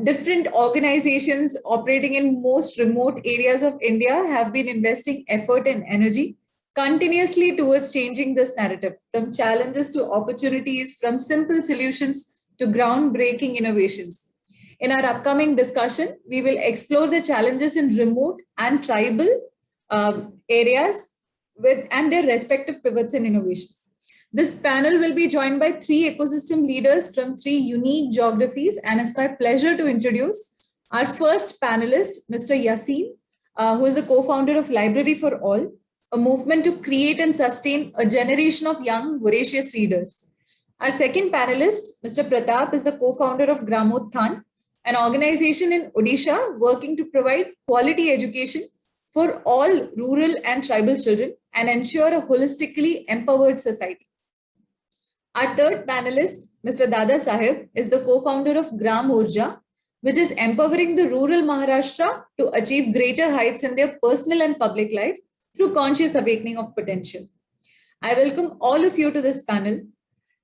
Different organizations operating in most remote areas of India have been investing effort and energy continuously towards changing this narrative, from challenges to opportunities, from simple solutions to groundbreaking innovations. In our upcoming discussion, we will explore the challenges in remote and tribal areas and their respective pivots and innovations. This panel will be joined by 3 ecosystem leaders from 3 unique geographies, and it's my pleasure to introduce our first panelist, Mr. Yasin, who is the co-founder of Library for All, a movement to create and sustain a generation of young, voracious readers. Our second panelist, Mr. Pratap, is the co-founder of Gramothan, an organization in Odisha working to provide quality education for all rural and tribal children and ensure a holistically empowered society. Our third panelist, Mr. Dada Sahib, is the co-founder of Gram Urja, which is empowering the rural Maharashtra to achieve greater heights in their personal and public life through conscious awakening of potential. I welcome all of you to this panel.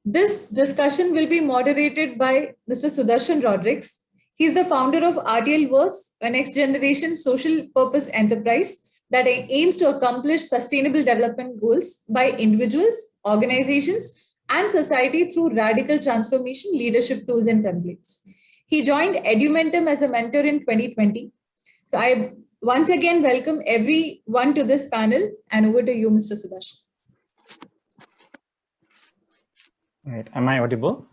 This discussion will be moderated by Mr. Sudarshan Rodrigues. He is the founder of RDL Works, a next generation social purpose enterprise that aims to accomplish sustainable development goals by individuals, organizations, and society through radical transformation, leadership tools, and templates. He joined Edumentum as a mentor in 2020. So I once again welcome everyone to this panel, and over to you, Mr. Sudarshan. Right. Am I audible?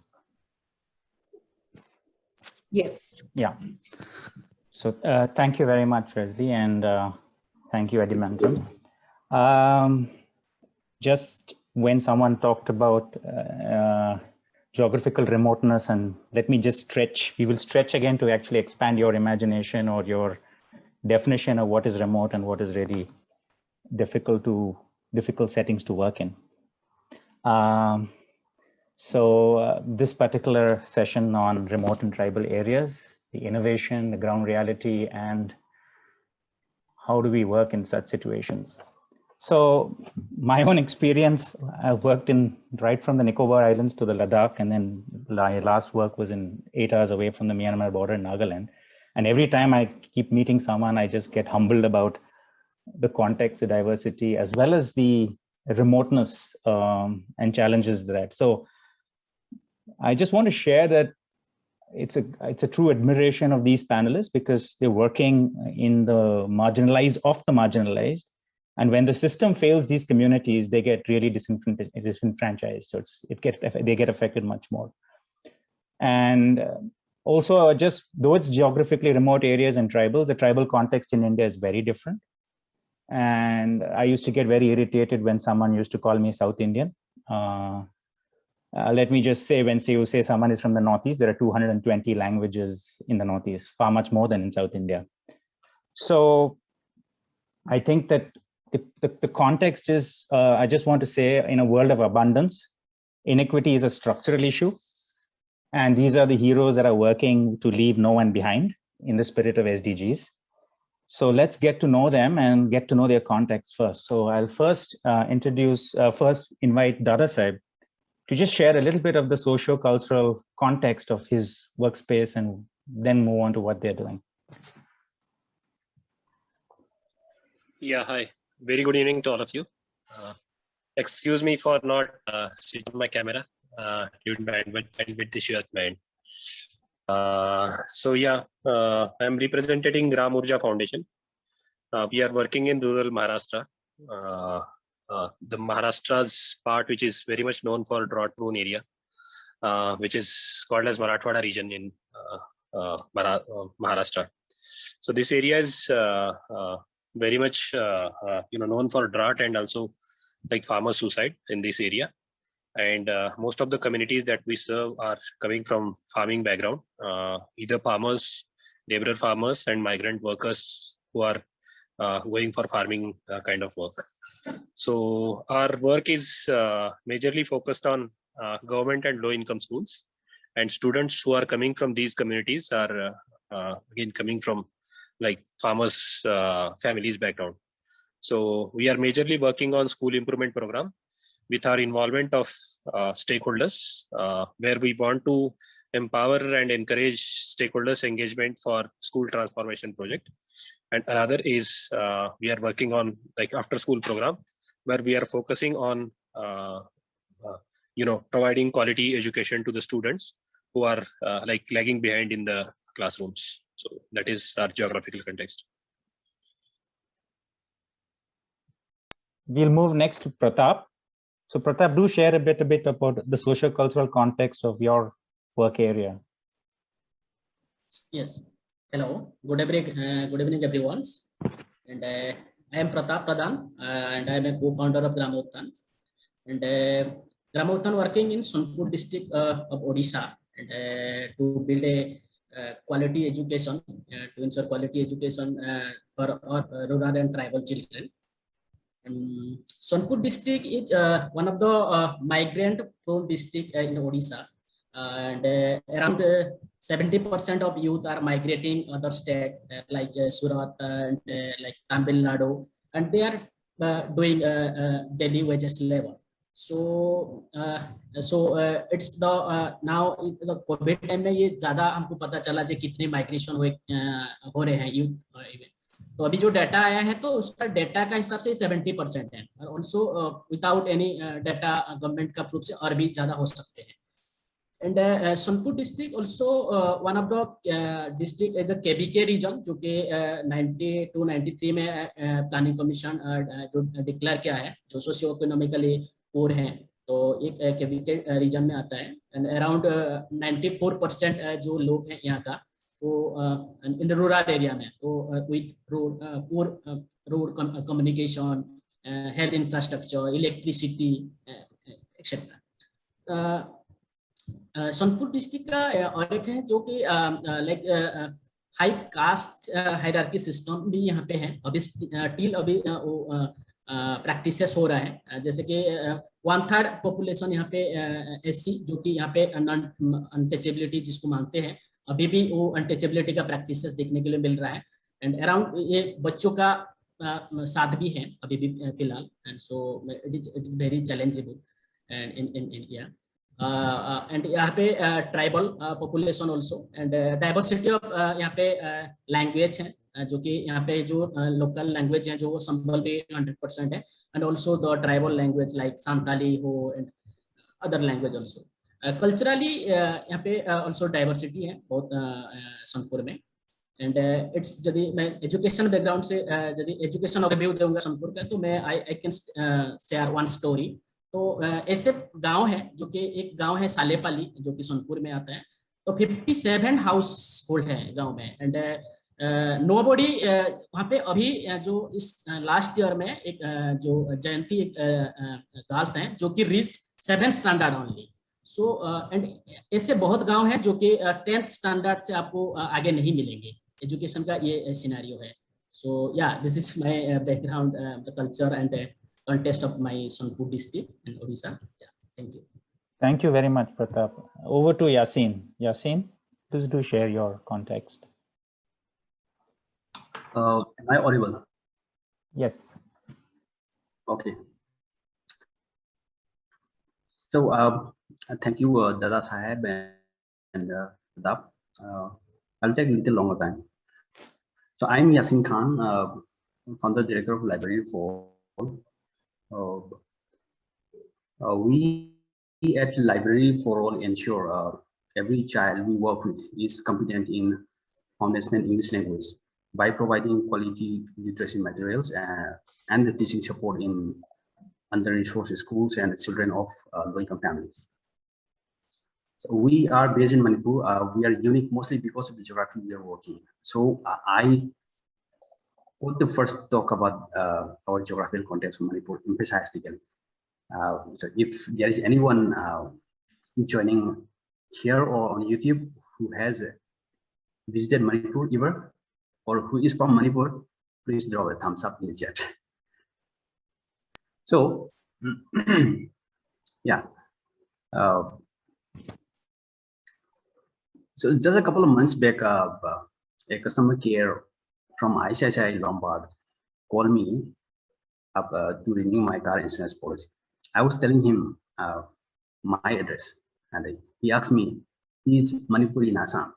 Yes. Yeah. So thank you very much, Wesley, and thank you, Edumentum. Just when someone talked about geographical remoteness, and let me just stretch, we will stretch again to actually expand your imagination or your definition of what is remote and what is really difficult settings to work in. So this particular session on remote and tribal areas, the innovation, the ground reality, and how do we work in such situations. So my own experience, I've worked in right from the Nicobar Islands to the Ladakh, and then my last work was in 8 hours away from the Myanmar border in Nagaland. And every time I keep meeting someone, I just get humbled about the context, the diversity, as well as the remoteness and challenges that. So I just want to share that it's a true admiration of these panelists, because they're working in the marginalized of the marginalized. And when the system fails these communities, they get really disenfranchised. So they get affected much more. And also, just though it's geographically remote areas and tribals, the tribal context in India is very different. And I used to get very irritated when someone used to call me South Indian. Let me just say, when you say someone is from the Northeast, there are 220 languages in the Northeast, far much more than in South India. So I think that the context is, I just want to say, in a world of abundance, inequity is a structural issue. And these are the heroes that are working to leave no one behind in the spirit of SDGs. So let's get to know them and get to know their context first. So I'll first invite Dada Sahib to just share a little bit of the socio-cultural context of his workspace, and then move on to what they're doing. Yeah, hi. Very good evening to all of you. Excuse me for not switching my camera due to bandwidth issue at my end. So yeah, I'm representing Gram Urja Foundation. We are working in rural Maharashtra. The Maharashtra's part, which is very much known for drought-prone area, which is called as Marathwada region in Maharashtra. So this area is very much known for drought and also like farmer suicide in this area. And most of the communities that we serve are coming from farming background, either farmers, laborer farmers, and migrant workers who are going for farming kind of work. So our work is majorly focused on government and low income schools, and students who are coming from these communities are again coming from like farmers families background. So we are majorly working on school improvement program, with our involvement of stakeholders, where we want to empower and encourage stakeholders engagement for school transformation project. And another is we are working on like after school program, where we are focusing on providing quality education to the students who are like lagging behind in the classrooms. So that is our geographical context. We'll move next to Pratap. So Pratap, do share a bit about the socio-cultural context of your work area. Yes. Hello. Good evening, everyone. And I am Pratap Pradhan, and I am a co-founder of Gramottan. And Gramottan working in Sonpur district of Odisha, and to build a quality education, to ensure quality education for our rural and tribal children. Sonpur district is one of the migrant-prone district in Odisha, and around 70% of youth are migrating other states like Surat and like Tamil Nadu, and they are doing daily wages level. So it's the now the COVID time में ये ज़्यादा हमको पता चला जे कितने migration हो रहे हैं youth event. तो अभी जो डाटा आया है तो उसका डाटा का हिसाब से 70% है, और also without any data government का प्रूफ से और भी ज्यादा हो सकते हैं. And Sonpur district also one of the district in the KBK region, जो कि 92-93 में प्लानिंग कमीशन जो डिक्लेयर किया है, जो सोशियो इकोनॉमिकली पुअर हैं, तो एक केबीके रीजन में आता है. एंड अराउंड 94% जो लोग हैं यहाँ का वो इन द रूरल एरिया में, तो with road communication, health infrastructure, electricity etcetera. Sonpur district का और एक है जो कि like high cast hierarchy system भी यहाँ पे है. अभी टिल अभी प्रैक्टिसेस हो रहा है, जैसे कि 1/3 पॉपुलेशन यहाँ पे एससी, जो कि यहाँ पे अनटचेबिलिटी जिसको मानते हैं, अभी भी वो अनटचेबिलिटी का प्रैक्टिसेस देखने के लिए मिल रहा है. एंड अराउंड ये बच्चों का साथ भी है अभी भी फिलहाल. And so it is very challengeable and in India. And यहाँ पे tribal population also, and diversity of यहाँ पे लैंग्वेज है, जो कि यहाँ पे जो लोकल लैंग्वेज है जो संबल भी 100% है, and also the tribal language like Santali Ho and other language also. Culturally यहाँ पे ऑल्सो डाइवर्सिटी है बहुत सोनपुर में. एंड इट्स यदि मैं एजुकेशन बैकग्राउंड से यदि एजुकेशन ओवरव्यू दूंगा सोनपुर का, तो मैं I can share one story. तो ऐसे गांव है, जो कि एक गांव है सालेपाली, जो कि सोनपुर में आता है. तो 57 हाउस होल्ड है गांव में. एंड नोबडी वहाँ पे अभी जो इस लास्ट ईयर में एक जो जयंती गर्ल्स हैं जो कि reached 7th standard only. So and ऐसे बहुत गांव हैं जो कि 10th स्टैंडर्ड से आपको आगे नहीं मिलेंगे. एजुकेशन का ये सिनेरियो है. सो या this is my background, the culture and context of my Sonpur district in Odisha. Yeah, thank you. Thank you very much, Pratap. Over to Yasin. Yasin, please do share your context. Am I audible? Yes. Okay. So thank you, Dada Sahib and Pratap. I'll take a little longer time. So I'm Yasin Khan, founder director of Library for. We at Library for All ensure every child we work with is competent in foundational English language by providing quality literacy materials and the teaching support in under-resourced schools and children of low-income families. So we are based in Manipur. We are unique mostly because of the geography we are working. So I want to first talk about our geographical context of Manipur emphasistically. So if there is anyone joining here or on YouTube who has visited Manipur ever, or who is from Manipur, please drop a thumbs up in the chat. So yeah. So just a couple of months back, a customer care from ICICI Lombard called me up to renew my car insurance policy. I was telling him my address, and he asked me, is Manipur in Assam?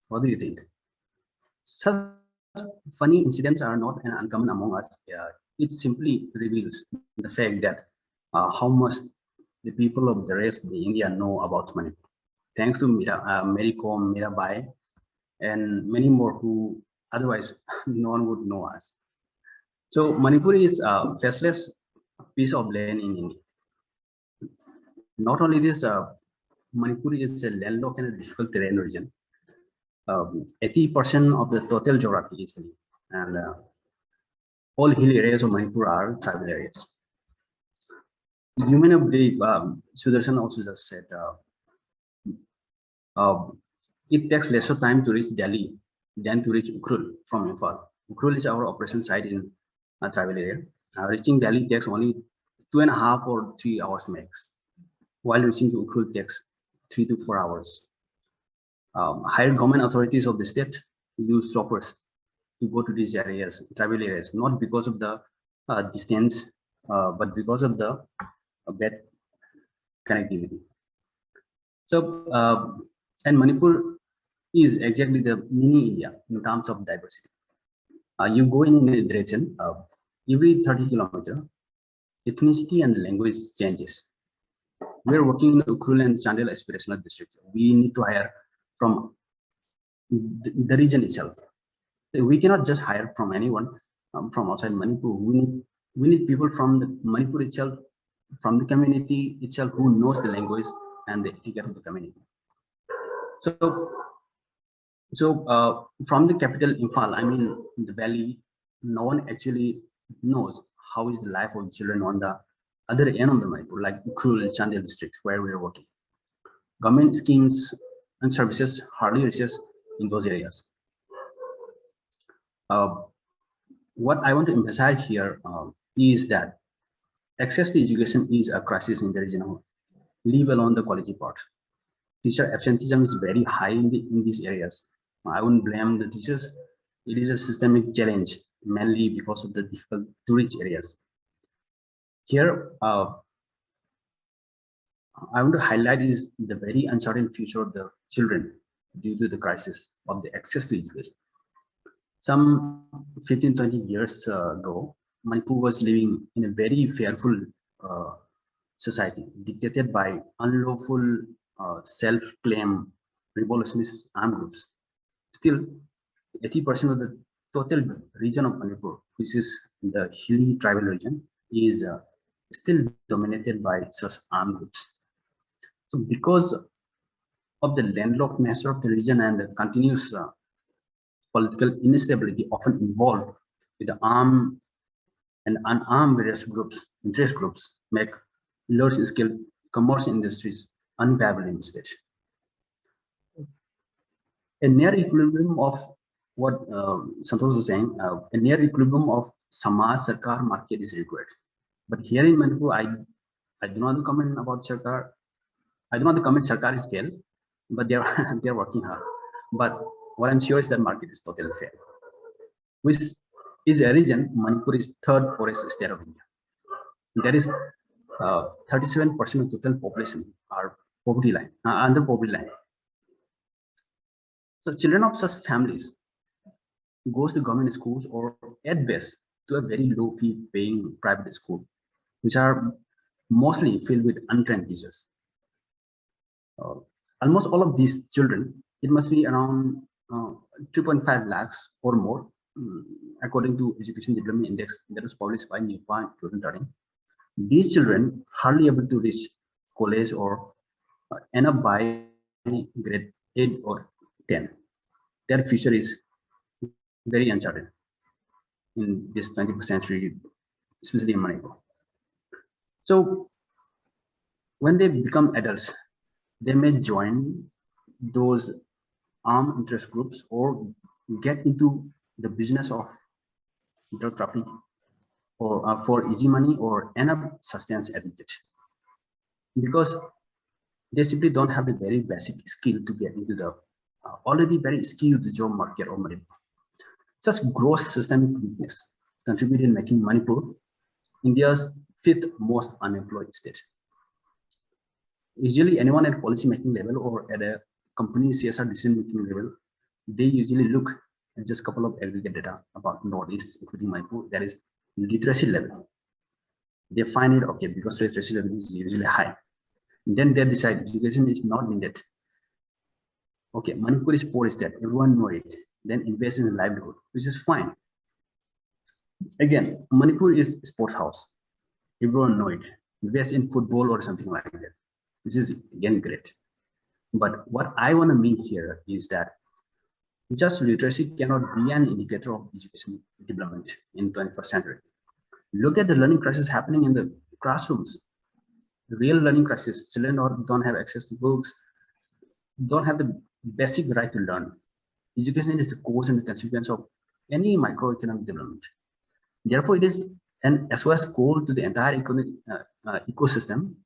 What do you think? Such funny incidents are not uncommon among us. It simply reveals the fact that how much the people of the rest of India know about Manipur. Thanks to Mary Kom, Mirabai, and many more who otherwise no one would know us. So Manipur is a faceless piece of land in India. Not only this, Manipur is a landlocked and a difficult terrain region. 80% of the total geography is hilly, and all hill areas of Manipur are tribal areas. You may have believed, Sudarshan also just said, it takes lesser time to reach Delhi than to reach Ukhrul from Imphal. Ukhrul is our operation site in a tribal area. Reaching Delhi takes only 2.5 or 3 hours max, while reaching to Ukhrul takes 3 to 4 hours. Higher government authorities of the state use choppers to go to these areas, tribal areas, not because of the distance, but because of the bad connectivity. So, and Manipur is exactly the mini India in terms of diversity. You go in a direction, every 30 kilometers, ethnicity and language changes. We are working in the Ukhrul and Chandel aspirational district. We need to hire from the region itself. We cannot just hire from anyone from outside Manipur. We need people from the Manipur itself, from the community itself, who knows the language and the etiquette of the community. So from the capital Imphal, I mean the valley, no one actually knows how is the life of children on the other end of the Manipur, like Ukhrul and Chandel districts where we are working. Government schemes and services hardly reaches in those areas. What I want to emphasize here is that access to education is a crisis in the region, leave alone the quality part. Teacher absenteeism is very high in these areas. I wouldn't blame the teachers. It is a systemic challenge, mainly because of the difficult to reach areas. Here, I want to highlight is the very uncertain future of the children due to the crisis of the access to education. Some 15-20 years ago, Manipur was living in a very fearful society dictated by unlawful self-claim revolutionist armed groups. Still, 80% of the total region of Manipur, which is the hilly tribal region, is still dominated by such armed groups. So because of the landlocked nature of the region and the continuous political instability often involved with the armed and unarmed various groups, interest groups, make large-scale commerce industries unviable in the state. A near equilibrium of what Santosh was saying, a near equilibrium of Samaj Sarkar market is required. But here in Manipur, I do not comment about Sarkar. I do not comment Sarkar is failed, but they're working hard. But what I'm sure is that market is totally failed. Which is a region, Manipur is third poorest state of India. There is 37% of total population are poverty line, under poverty line. So children of such families goes to government schools or at best to a very low fee paying private school, which are mostly filled with untrained teachers. Almost all of these children, it must be around 2.5 lakhs or more, according to Education Development Index that was published by NIPA in 2013. These children hardly able to reach college or end up by grade 8 or 10. Their future is very uncertain in this 21st century, especially in Manipur. So when they become adults, they may join those armed interest groups or get into the business of drug trafficking or for easy money or end up substance addicted, because they simply don't have the very basic skill to get into the already very skilled job market of Manipur. Such gross systemic weakness contributed in making Manipur India's fifth most unemployed state. Usually anyone at policy making level or at a company CSR decision making level, they usually look at just a couple of aggregate data about Northeast, including Manipur, that is literacy level. They find it okay because literacy level is usually high. And then they decide education is not needed. Okay, Manipur is poor state, everyone know it. Then invest in livelihood, which is fine. Again, Manipur is sports house. Everyone know it. Invest in football or something like that, which is again great. But what I want to mean here is that just literacy cannot be an indicator of education development in 21st century. Look at the learning crisis happening in the classrooms. The real learning crisis. Children don't have access to books, don't have the basic right to learn. Education is the cause and the consequence of any microeconomic development. Therefore, it is an SOS call to the entire economic ecosystem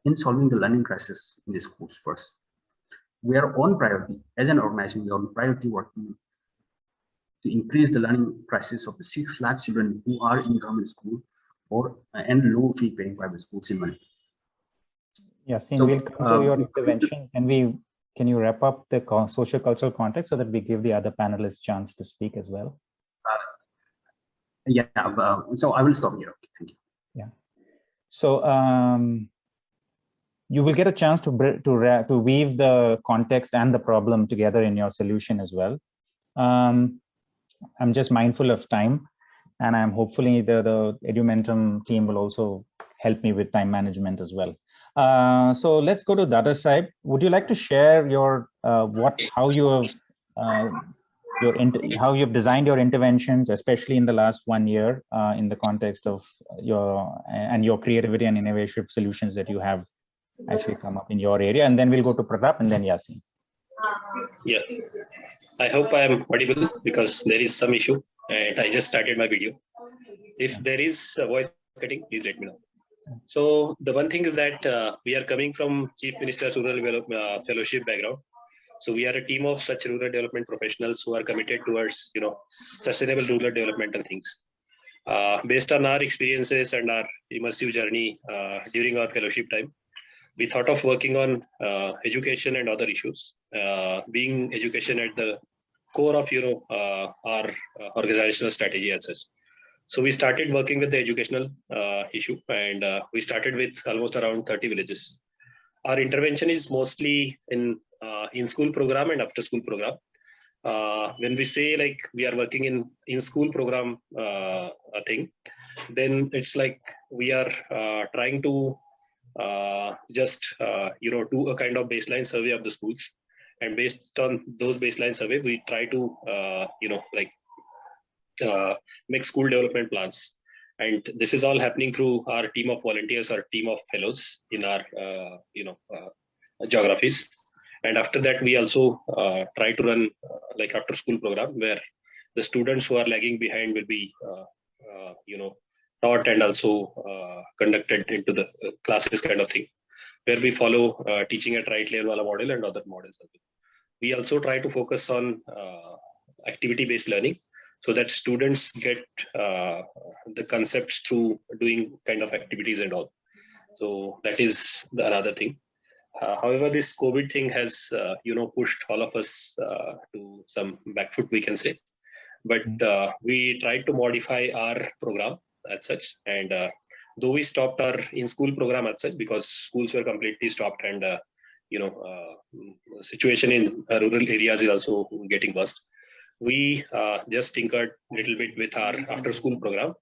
in solving the learning crisis in the schools first. We are on priority as an organization. We are on priority working to increase the learning crisis of the 6 lakh children who are in government school or and low fee paying private schools in Manipur. Yes, So, we'll come to your intervention. Can you wrap up the social cultural context so that we give the other panelists chance to speak as well? Yeah, so I will stop here. Okay, thank you. Yeah. So you will get a chance to weave the context and the problem together in your solution as well. I'm just mindful of time, and I'm hopefully the Edumentum team will also help me with time management as well. So let's go to Dada Saib. Would you like to share your how you've designed your interventions, especially in the last 1 year, in the context of your creativity and innovative solutions that you have actually come up in your area? And then we'll go to Pratap and then Yasin. Yeah, I hope I am audible because there is some issue and I just started my video. If there is a voice cutting, please let me know. So the one thing is that we are coming from Chief Minister's Rural Fellowship background. So we are a team of such rural development professionals who are committed towards, sustainable rural developmental things. Based on our experiences and our immersive journey during our fellowship time, we thought of working on education and other issues, being education at the core of, our organizational strategy as such. So we started working with the educational issue, and we started with almost around 30 villages. Our intervention is mostly in school program and after school program. When we say like we are working in school program thing, then it's like we are trying to just do a kind of baseline survey of the schools, and based on those baseline survey, we try to make school development plans. And this is all happening through our team of volunteers or team of fellows in our geographies. And after that, we also try to run like after school program where the students who are lagging behind will be taught and also conducted into the classes kind of thing, where we follow teaching at right level model and other models as well. We also try to focus on activity-based learning, so that students get the concepts through doing kind of activities and all. So that is another thing. However, this COVID thing has, pushed all of us to some back foot, we can say. But we tried to modify our program as such. And though we stopped our in-school program as such, because schools were completely stopped and, situation in rural areas is also getting worse. We just tinkered a little bit with our after-school program,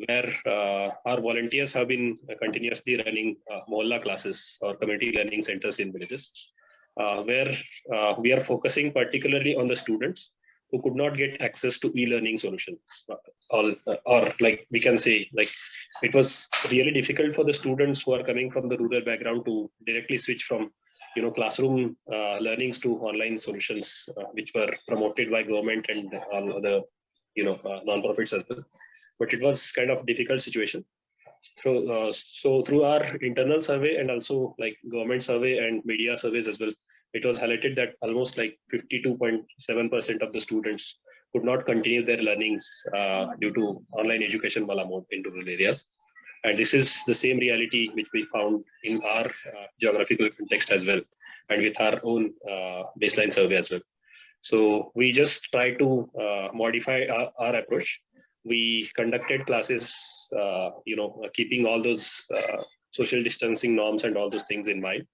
where our volunteers have been continuously running mohalla classes or community learning centers in villages, where we are focusing particularly on the students who could not get access to e-learning solutions. Or like we can say, like it was really difficult for the students who are coming from the rural background to directly switch from classroom learnings to online solutions, which were promoted by government and all other non-profits as well. But it was kind of difficult situation. So through our internal survey and also like government survey and media surveys as well, it was highlighted that almost like 52.7% of the students could not continue their learnings due to online education mode in rural areas. And this is the same reality which we found in our geographical context as well, and with our own baseline survey as well. So we just try to modify our approach. We conducted classes, keeping all those social distancing norms and all those things in mind.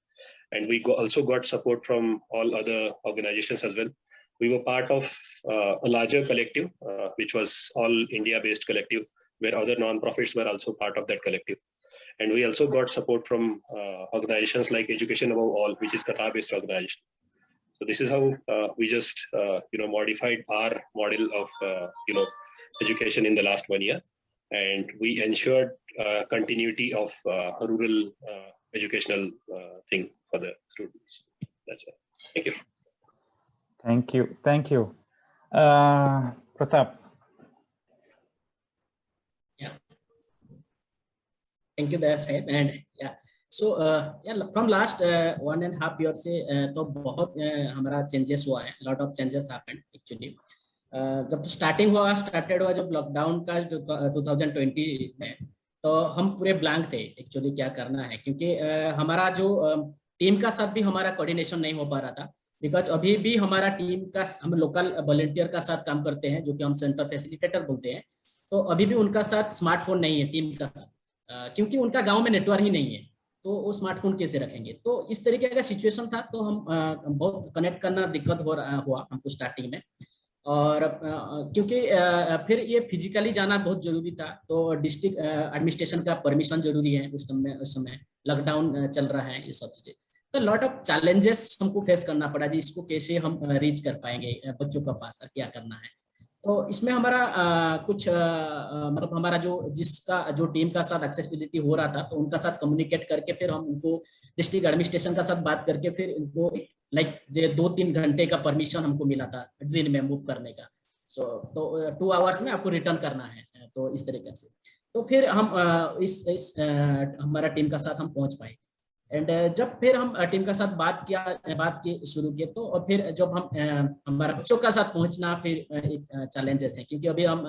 And we also got support from all other organizations as well. We were part of a larger collective, which was all India-based collective, where other non-profits were also part of that collective. And we also got support from organizations like Education Above All, which is Qatar-based organization. So this is how we just modified our model of education in the last 1 year, and we ensured continuity of rural educational thing for the students. That's it. Thank you. Thank you. Thank you. Pratap. Yeah. Thank you, there, Saib. And yeah, so from last 1.5 years से तो बहुत हमारा changes हुआ है. Lot of changes happened actually. जब started हुआ जब lockdown का 2020 में, तो हम पूरे ब्लैंक थे एक्चुअली क्या करना है, क्योंकि हमारा जो टीम का साथ भी हमारा कोऑर्डिनेशन नहीं हो पा रहा था, बिकॉज अभी भी हमारा टीम का हम लोकल वॉलंटियर का साथ काम करते हैं, जो कि हम सेंटर फैसिलिटेटर बोलते हैं, तो अभी भी उनका साथ स्मार्टफोन नहीं है टीम का साथ, क्योंकि उनका गांव में नेटवर्क ही नहीं है, तो वो स्मार्टफोन कैसे रखेंगे। तो इस तरीके का सिचुएशन था, तो हम बहुत कनेक्ट करना दिक्कत हुआ हमको स्टार्टिंग में, और क्योंकि फिर ये फिजिकली जाना बहुत जरूरी था, तो डिस्ट्रिक्ट एडमिनिस्ट्रेशन का परमिशन जरूरी है उस समय लॉकडाउन चल रहा है, ये सब चीजें, तो लॉट ऑफ चैलेंजेस हमको फेस करना पड़ा जी, इसको कैसे हम रीच कर पाएंगे बच्चों का पास, क्या करना है। तो इसमें हमारा कुछ मतलब हमारा जो टीम का साथ एक्सेसिबिलिटी हो रहा था, तो उनका साथ कम्युनिकेट करके फिर हम उनको डिस्ट्रिक्ट एडमिनिस्ट्रेशन का साथ बात करके फिर इनको लाइक 2-3 घंटे का परमिशन हमको मिला था दिन में मूव करने का। तो 2 आवर्स में आपको रिटर्न करना है, तो इस तरीके से तो फिर हम हमारा टीम का साथ हम पहुंच पाए। एंड जब फिर हम टीम का साथ बात की शुरू किए, तो और फिर जब हम हमारे बच्चों का साथ पहुंचना फिर एक चैलेंजेस है, क्योंकि अभी हम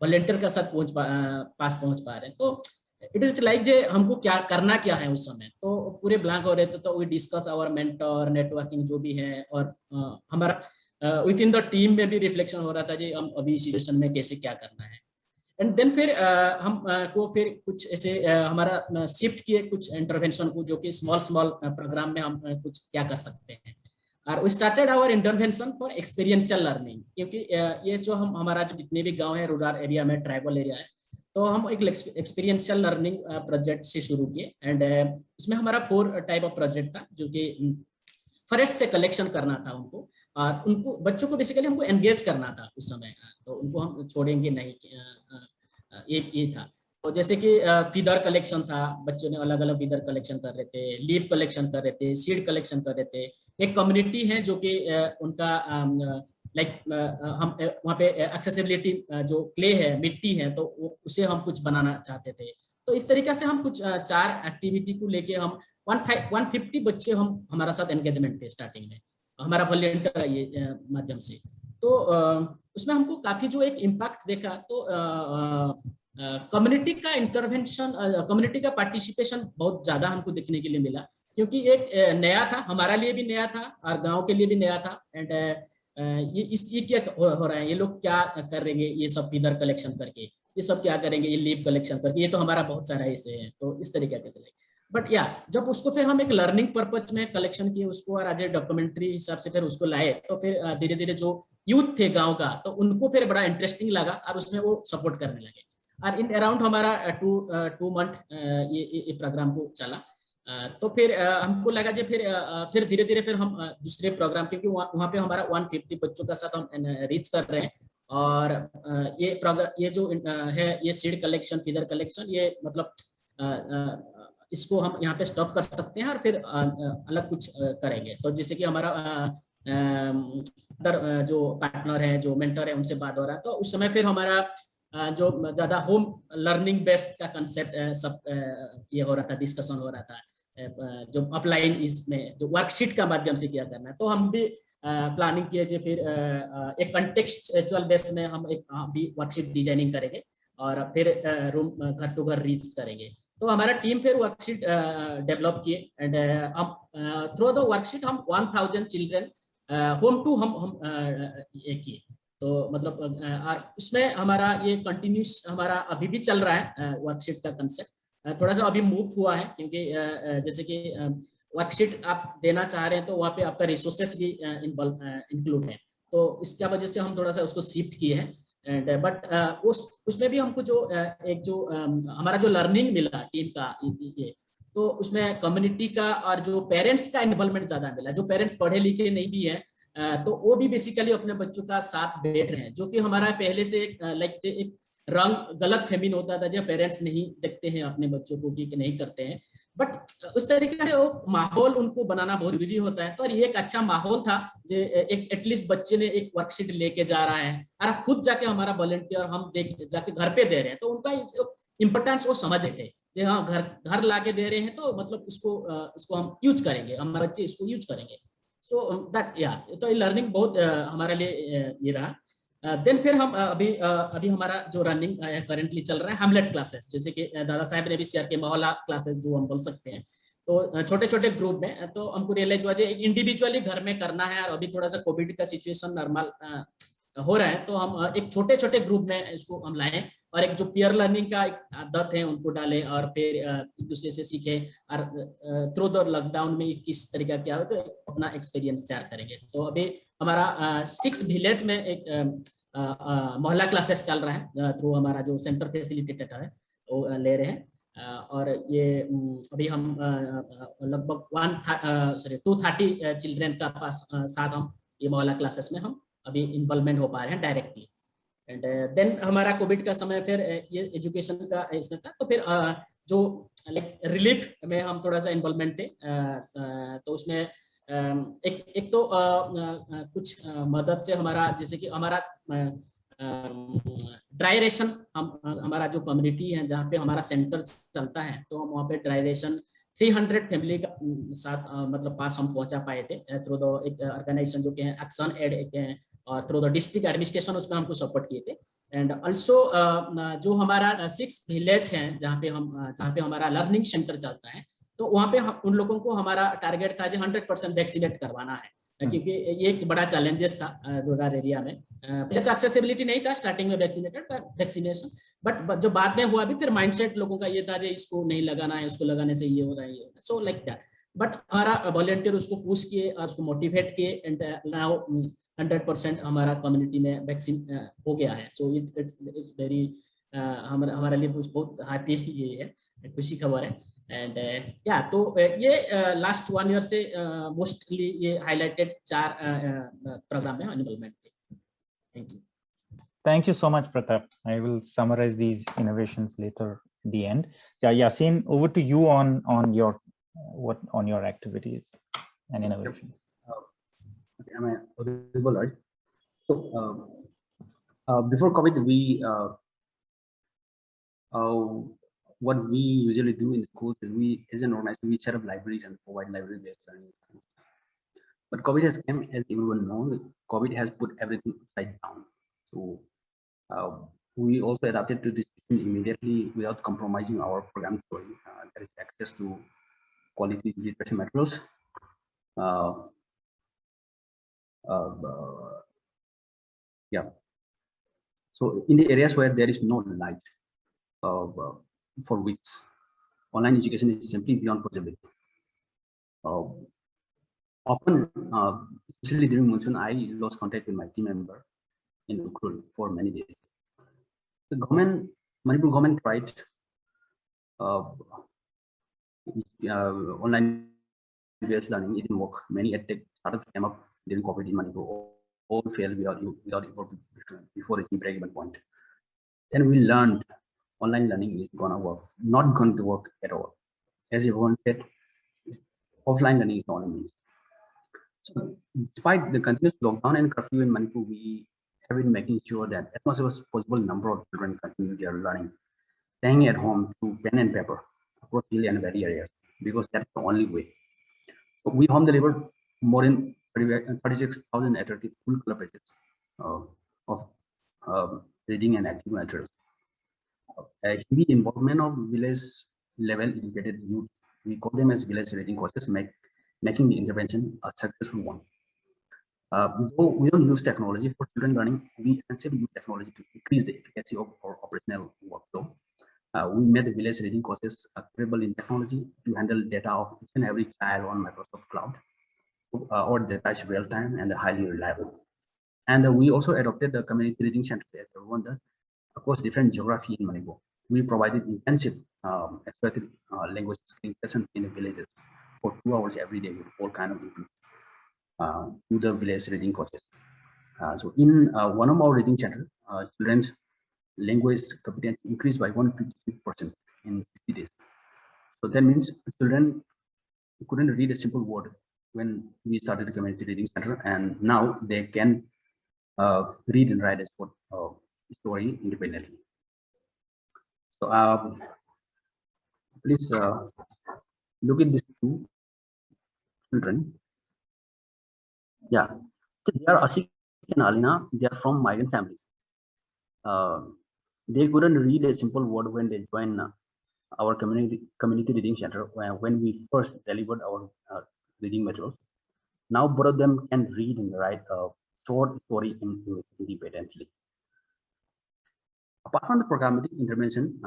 वॉलंटियर का साथ पास पहुंच पा रहे हैं, तो इट इज लाइक जे हमको क्या है उस समय, तो पूरे ब्लैंक हो रहे थे। तो we discuss our mentor networking जो भी है, और हमारा विद इन द टीम में भी रिफ्लेक्शन हो रहा था जी हम अभी सिचुएशन में कैसे क्या करना है। एंड देन फिर हम को फिर कुछ ऐसे हमारा शिफ्ट किए कुछ इंटरवेंशन को, जो कि स्मॉल प्रोग्राम में हम कुछ क्या कर सकते हैं, और we started our intervention for experiential learning, क्योंकि ये जो हमारा जो जितने भी गांव है रूरल एरिया में, ट्राइबल एरिया है, तो हम एक एक्सपीरियंशियल लर्निंग प्रोजेक्ट से शुरू किए। एंड उसमें हमारा 4 टाइप ऑफ प्रोजेक्ट था, जो कि फॉरेस्ट से कलेक्शन करना था उनको, और उनको बच्चों को बेसिकली हमको एंगेज करना था उस समय, तो उनको हम छोड़ेंगे नहीं, ये था। तो जैसे कि फीदर कलेक्शन था, बच्चों ने अलग अलग फीदर कलेक्शन कर रहे थे, लीव कलेक्शन कर रहे थे, सीड कलेक्शन कर रहे थे। एक कम्युनिटी है जो कि उनका लाइक हम वहाँ पे एक्सेसिबिलिटी जो क्ले है, मिट्टी है, तो उसे हम कुछ बनाना चाहते थे। तो इस तरीके से हम कुछ 4 एक्टिविटी को लेके हम 150 बच्चे हम हमारा साथ एंगेजमेंट थे स्टार्टिंग में, हमारा वॉलंटियर ये माध्यम से। तो उसमें हमको काफी जो एक इम्पैक्ट देखा, तो कम्युनिटी का इंटरवेंशन, कम्युनिटी का पार्टिसिपेशन बहुत ज्यादा हमको देखने के लिए मिला, क्योंकि एक नया था, हमारा लिए भी नया था और गांव के लिए भी नया था। एंड ये क्या हो रहा है, ये लोग क्या करेंगे, ये सब फीदर कलेक्शन करके, ये सब क्या करेंगे, ये लीव कलेक्शन करके, ये तो हमारा बहुत सारा ऐसे है। तो इस तरीके से चले, बट या जब उसको फिर हम एक लर्निंग पर्पज में कलेक्शन किए उसको, और एज ए डॉक्यूमेंट्री हिसाब से फिर उसको लाए, तो फिर धीरे धीरे जो यूथ थे गांव का, तो उनको फिर बड़ा इंटरेस्टिंग लगा और उसमें वो सपोर्ट करने लगे। और इन अराउंड हमारा 2 मंथ ये प्रोग्राम को चला। तो फिर हमको लगा जी फिर धीरे धीरे फिर हम दूसरे प्रोग्राम, क्योंकि वहाँ पे हमारा 150 बच्चों का साथ हम रीच कर रहे हैं। और ये प्रोग्राम ये जो है, ये सीड कलेक्शन, फीदर कलेक्शन, ये मतलब इसको हम यहाँ पे स्टॉप कर सकते हैं और फिर अलग कुछ करेंगे। तो जैसे कि हमारा जो पार्टनर है, जो मेंटर है, उनसे बात हो रहा है, तो उस समय फिर हमारा जो ज्यादा होम लर्निंग बेस्ड का कंसेप्ट सब ये हो रहा था, डिस्कशन हो रहा था, जो अपलाइन इसमें जो वर्कशीट का माध्यम से क्या करना है। तो हम भी प्लानिंग किए, फिर एक कंटेक्चुअल बेस्ड में हम एक भी वर्कशीट डिजाइनिंग करेंगे, और फिर रूम घर टू घर रीच करेंगे। तो हमारा टीम फिर वर्कशीट डेवलप किए एंड हम थ्रू द वर्कशीट हम 1000 चिल्ड्रन होम टू हम किए। तो मतलब और उसमें हमारा ये कंटिन्यूस हमारा अभी भी चल रहा है वर्कशीट का कंसेप्ट। थोड़ा सा अभी मूव हुआ है क्योंकि जैसे कि वर्कशीट आप देना चाह रहे हैं तो वहाँ पे आपका रिसोर्सेस भी इंक्लूड है, तो इसका वजह से हम थोड़ा सा उसको शिफ्ट किए हैं। एंड बट उसमें भी हमको जो एक जो हमारा जो लर्निंग मिला टीम का ये, तो उसमें कम्युनिटी का और जो पेरेंट्स का इन्वॉल्वमेंट ज्यादा मिला। जो पेरेंट्स पढ़े लिखे नहीं भी है तो वो भी बेसिकली अपने बच्चों का साथ बैठ रहे हैं, जो कि हमारा पहले से लाइक एक रंग गलत फेमिन होता था जब पेरेंट्स नहीं देखते हैं अपने बच्चों को कि नहीं करते हैं, बट उस तरीके से वो माहौल उनको बनाना बहुत जरूरी होता है। तो ये एक अच्छा माहौल था जो एक एटलीस्ट बच्चे ने एक वर्कशीट लेके जा रहा है और खुद जाके हमारा वॉलंटियर हम देख जाके घर पे दे रहे हैं, तो उनका इम्पोर्टेंस वो समझ रहे थे जो हाँ घर लाके दे रहे हैं तो मतलब उसको हम यूज करेंगे, हमारे बच्चे इसको यूज करेंगे। सो दैट या तो लर्निंग बहुत हमारे लिए ये रहा। देन फिर हम अभी हमारा जो रनिंग करेंटली चल रहा है हैमलेट क्लासेस, जैसे कि दादा साहब ने भी शेयर किया मोहल्ला क्लासेस जो हम बोल सकते हैं। तो छोटे छोटे ग्रुप में तो हमको रियलाइज हुआ इंडिविजुअली घर में करना है, और अभी थोड़ा सा कोविड का सिचुएशन नॉर्मल हो रहा है तो हम एक छोटे छोटे ग्रुप में इसको हम लाएं और एक जो पीयर लर्निंग का एक आदत है उनको डालें और फिर एक दूसरे से सीखें और थ्रू द लॉकडाउन में किस तरीका क्या हो तो अपना एक्सपीरियंस शेयर करेंगे। तो अभी हमारा 6 विलेज में एक मोहल्ला क्लासेस चल रहा है थ्रू हमारा जो सेंटर फैसिलिटेटर है वो ले रहे हैं। और ये अभी हम लगभग 230 चिल्ड्रेन का पास साथ हम ये मोहल्ला क्लासेस में हम अभी इन्वॉल्वमेंट हो पा रहे हैं डायरेक्टली। एंड देन हमारा कोविड का समय फिर ये एजुकेशन का इसमें था, तो फिर जो लाइक रिलीफ में हम थोड़ा सा इन्वॉल्वमेंट थे। तो उसमें एक तो कुछ मदद से हमारा जैसे कि हमारा ड्राई रेशन हमारा जो कम्युनिटी है जहाँ पे हमारा सेंटर चलता है तो हम वहाँ पे ड्राई रेशन 300 फैमिली का साथ मतलब पास हम पहुंचा पाए थे थ्रू द एक ऑर्गेनाइजेशन जो कि है एक्शन एड एक है, और थ्रू द डिस्ट्रिक्ट एडमिनिस्ट्रेशन उसमें हमको सपोर्ट किए थे। एंड ऑल्सो जो हमारा 6 विलेज है जहाँ पे हमारा लर्निंग सेंटर चलता है तो वहाँ पे उन लोगों को हमारा टारगेट था जो 100% वैक्सीनेट करवाना है, क्योंकि ये एक बड़ा चैलेंजेस था रूरल एरिया में। पहले तो एक्सेसिबिलिटी नहीं था स्टार्टिंग में वैक्सीनेशन, बट जो बाद में हुआ भी फिर माइंडसेट लोगों का ये था जो इसको नहीं लगाना है, उसको लगाने से ये हो रहा है ये, सो लाइक दैट। बट हमारा वॉलंटियर उसको पुश किए और उसको मोटिवेट किए एंड नाउ 100% हमारा कम्युनिटी में वैक्सीन हो गया है। सो इट्स वेरी हमारे लिए बहुत हैप्पी ये है, खुशी खबर है। एंड या तो ये लास्ट 1 ईयर से मोस्टली ये हाईलाइटेड 4 प्रोग्राम में इन्वॉल्वमेंट थे। Thank you. Thank you so much, Pratap. I will summarize these innovations later at the end. Yeah, Yasin, over to you on your activities and innovations. Okay, am I audible, right? So before COVID, what we usually do in schools is as an organization, we set up libraries and provide library-based learning. But COVID has come, as everyone knows, COVID has put everything upside down. So we also adapted to this immediately without compromising our program story. There is access to quality literacy materials. Yeah. So in the areas where there is no light, for which online education is simply beyond possibility. Often, especially during monsoon, I lost contact with my team member in Ukrul for many days. The Manipur government tried online based learning. It didn't work. Many edtech startups came up during COVID in Manipur. All failed without before reaching break-even point. Then we learned online learning is gonna work, not going to work at all. As everyone said, offline learning is the only means. So despite the continuous lockdown and curfew in Manipur, we have been making sure that as much as possible number of children continue their learning, staying at home through pen and paper across hill and valley areas, because that's the only way. So we home delivered more than 36,000 attractive full color pages of reading and active materials. A heavy involvement of village level educated youth, we call them as village reading courses, making the intervention a successful one. Though we don't use technology for children learning, we instead use technology to increase the efficacy of our operational workflow. We made the village reading courses capable in technology to handle data of each and every child on Microsoft Cloud. Our data is real time and highly reliable. And we also adopted the community reading center as everyone does across different geography in Manipur. We provided intensive expert language skilling sessions in the villages for 2 hours every day with all kinds of people to the village reading courses. So in one of our reading centers, children's language competence increased by 150% in 60 days. So that means children couldn't read a simple word when we started the community reading center, and now they can read and write a story independently. So please look at these two children. Yeah, so they are Asik and Alina. They are from migrant families. They couldn't read a simple word when they joined our community reading center when we first delivered our reading materials. Now both of them can read and write a short story independently. Apart from the programmatic intervention,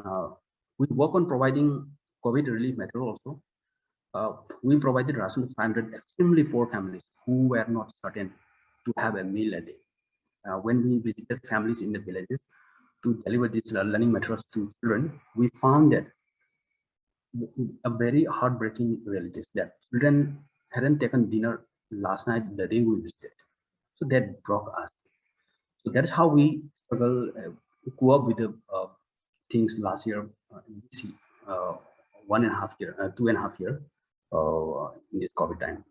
we work on providing COVID relief material also. We provided ration to 500 extremely poor families who were not certain to have a meal a day. When we visited families in the villages to deliver these learning materials to children, we found that a very heartbreaking reality is that children hadn't taken dinner last night, the day we visited. So that broke us. So that's how we struggle co up with the things last year, this 1.5 year, 2.5 year in this COVID time.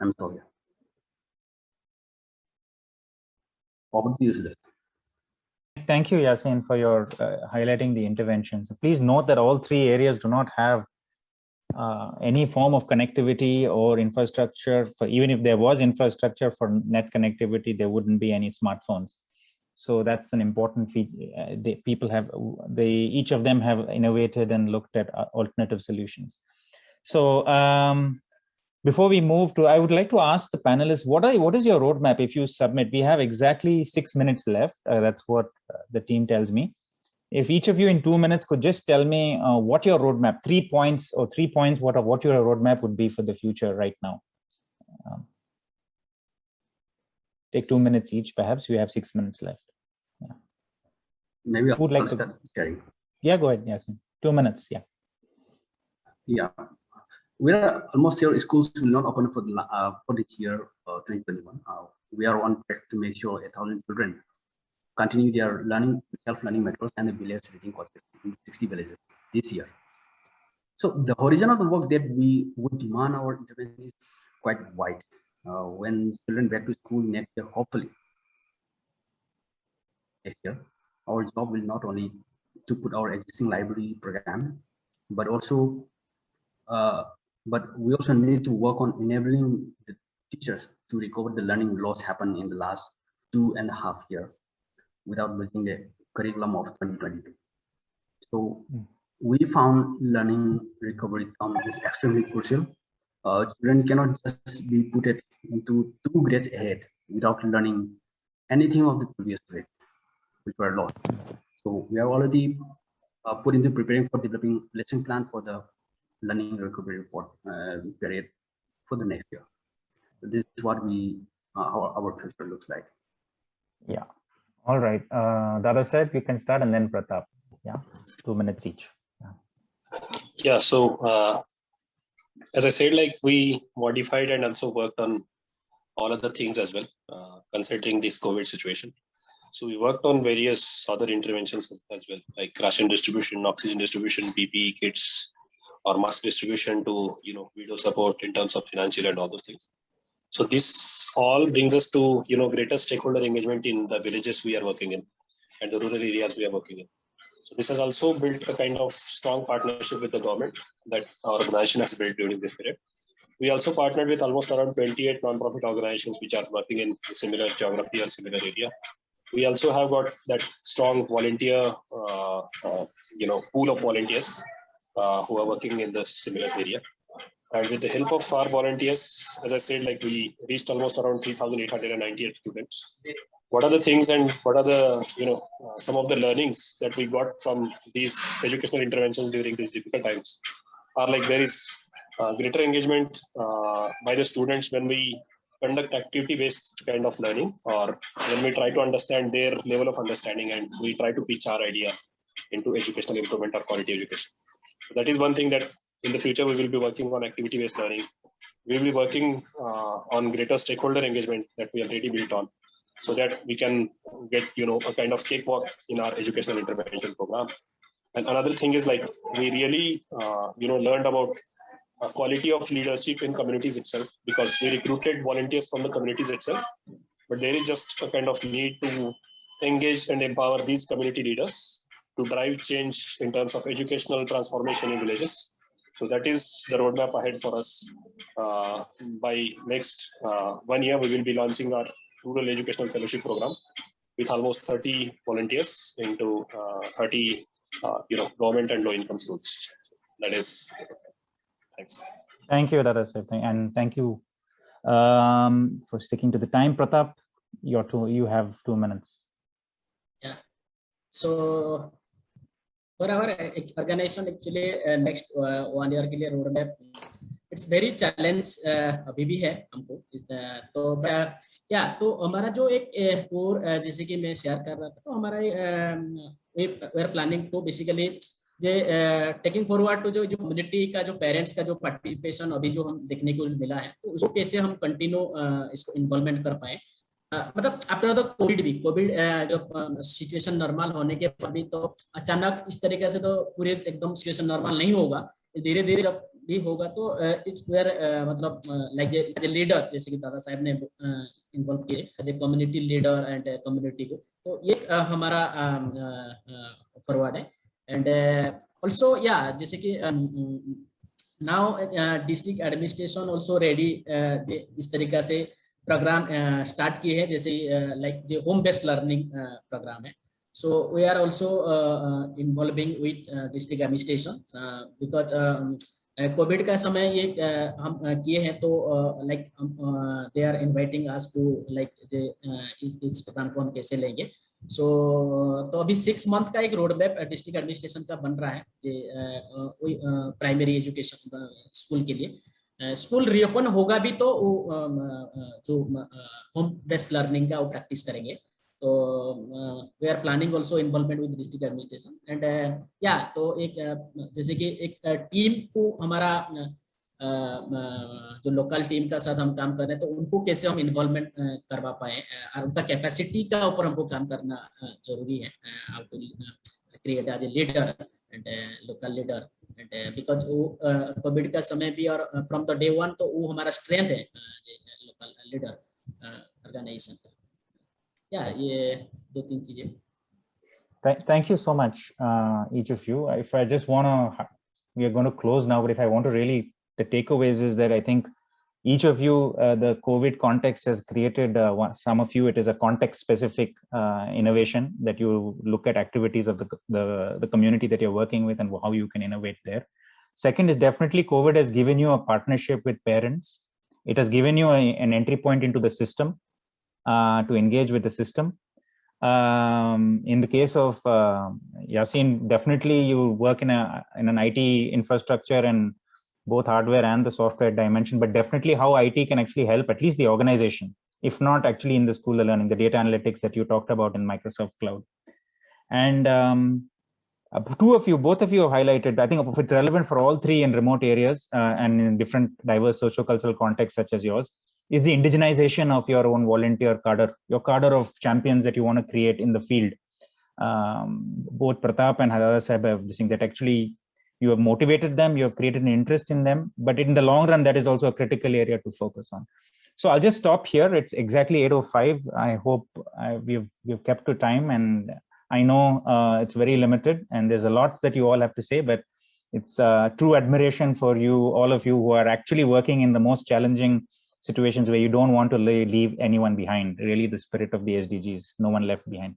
I'm sorry. Over to you, Siddharth. Thank you, Yasin, for your highlighting the interventions. Please note that all three areas do not have any form of connectivity or infrastructure. For even if there was infrastructure for net connectivity, there wouldn't be any smartphones. So that's an important feature. Each of them have innovated and looked at alternative solutions. So before we move to, I would like to ask the panelists, what is your roadmap if you submit? We have exactly 6 minutes left. That's what the team tells me. If each of you in 2 minutes could just tell me what your roadmap, 3 points, what your roadmap would be for the future right now. Take 2 minutes each, perhaps. We have 6 minutes left. Yeah. Maybe I'll like start sharing. Yeah, go ahead, Yasin. 2 minutes, yeah. Yeah. We are almost here. Schools will not open for this year, 2021. We are on track to make sure 1,000 children continue their self-learning methods and the village reading courses in 60 villages this year. So the horizon of the work that we would demand our intervention is quite wide. When children back to school next year, hopefully next year, our job will not only to put our existing library program, but also we also need to work on enabling the teachers to recover the learning loss happened in the last 2.5 years without losing the curriculum of 2022. So we found learning recovery is extremely crucial. Children cannot just be put into 2 grades ahead without learning anything of the previous grade, which were lost. So we are already put into preparing for developing lesson plan for the learning recovery report period for the next year. So this is what our future looks like. Yeah. All right. Dada said we can start, and then Pratap. Yeah, 2 minutes each. Yeah. So as I said, like we modified and also worked on all other things as well, considering this COVID situation. So we worked on various other interventions as well, like ration distribution, oxygen distribution, PPE kits, or mask distribution to video support in terms of financial and all those things. So this all brings us to greater stakeholder engagement in the villages we are working in and the rural areas we are working in. So this has also built a kind of strong partnership with the government that our organization has built during this period. We also partnered with almost around 28 non-profit organizations which are working in similar geography or similar area. we also have got that strong volunteer, pool of volunteers who are working in the similar area. And with the help of our volunteers, as I said, like we reached almost around 3,898 students. What are the things and what are the, some of the learnings that we got from these educational interventions during these difficult times are like there is greater engagement by the students when we conduct activity-based kind of learning, or when we try to understand their level of understanding and we try to pitch our idea into educational improvement or quality education. So that is one thing that in the future we will be working on activity-based learning. We will be working on greater stakeholder engagement that we already built on, so that we can get a kind of cakewalk in our educational intervention program. And another thing is like we really learned about quality of leadership in communities itself, because we recruited volunteers from the communities itself, but there is just a kind of need to engage and empower these community leaders to drive change in terms of educational transformation in villages. So that is the roadmap ahead for us. By next 1 year, we will be launching our rural educational fellowship program with almost 30 volunteers into 30 government and low income schools. So that is, thanks. Thank you, Dada Sir, and thank you for sticking to the time. Pratap, you have 2 minutes. Yeah. So for our organization, actually, next 1 year के लिए roadmap, it's very challenge अभी भी है हमको. तो तो हमारा जो एक core जैसे कि मैं शेयर कर रहा था, तो हमारा we are planning to basically taking forward to जो कम्युनिटी का जो पेरेंट्स का जो पार्टिसिपेशन अभी जो हम देखने को मिला है, तो उसको कैसे हम कंटिन्यू इसको इन्वॉल्वमेंट कर पाए. मतलब आफ्टर द कोविड जो सिचुएशन नॉर्मल होने के बाद भी, तो अचानक इस तरीके से तो पूरे एकदम सिचुएशन नॉर्मल नहीं होगा. धीरे धीरे जब भी होगा तो इट्स वेयर मतलब लाइक एज ए लीडर, जैसे कि दादा साहब ने इन्वॉल्व किए as a community leader and community को, तो ये हमारा फॉरवर्ड है. And also, yeah, जैसे कि now district administration also ready इस तरीका से प्रोग्राम स्टार्ट किए हैं, जैसे like जो home based learning प्रोग्राम है. So we are also involving with district administration because Covid का समय ये हम किए हैं, तो like they are inviting us to like इस प्रोग्राम को हम कैसे लेंगे. तो अभी 6 मंथ का एक रोड मैप डिस्ट्रिक्ट एडमिनिस्ट्रेशन का बन रहा है प्राइमरी एजुकेशन स्कूल के लिए. स्कूल रीओपन होगा भी तो जो होम बेस्ड लर्निंग का वो प्रैक्टिस करेंगे. तो we are planning also involvement with district administration and तो एक जैसे कि एक टीम को हमारा जो लोकल टीम का साथ हम काम कर रहे हैं, तो उनको कैसे हम इन्वॉल्वमेंट करवा पाए और उनका कैपेसिटी का ऊपर हमको काम करना जरूरी है. How to create as a leader and local leader and because वो कोविड का समय भी और फ्रॉम द डे 1 तो वो हमारा स्ट्रेंथ है लोकल लीडर ऑर्गेनाइजेशन का. या ये 2-3 चीजें. Thank you so much, each of you. If I just want to, we are going to close now, but if I want to really, the takeaways is that I think each of you, the COVID context has created, some of you, it is a context specific innovation that you look at activities of the community that you're working with and how you can innovate there. Second is definitely COVID has given you a partnership with parents. It has given you an entry point into the system to engage with the system. In the case of Yasin, definitely you work in an IT infrastructure and both hardware and the software dimension, but definitely how IT can actually help at least the organization, if not actually in the school of learning, the data analytics that you talked about in Microsoft Cloud. And both of you have highlighted, I think if it's relevant for all three in remote areas and in different diverse sociocultural contexts such as yours, is the indigenization of your own volunteer cadre, your cadre of champions that you want to create in the field. Both Pratap and Hadada Sahib have this thing that actually you have motivated them, you have created an interest in them, but in the long run, that is also a critical area to focus on. So I'll just stop here. It's exactly 8:05. I hope we've kept to time, and I know it's very limited and there's a lot that you all have to say, but it's true admiration for you, all of you who are actually working in the most challenging situations where you don't want to leave anyone behind. Really, the spirit of the SDGs, no one left behind.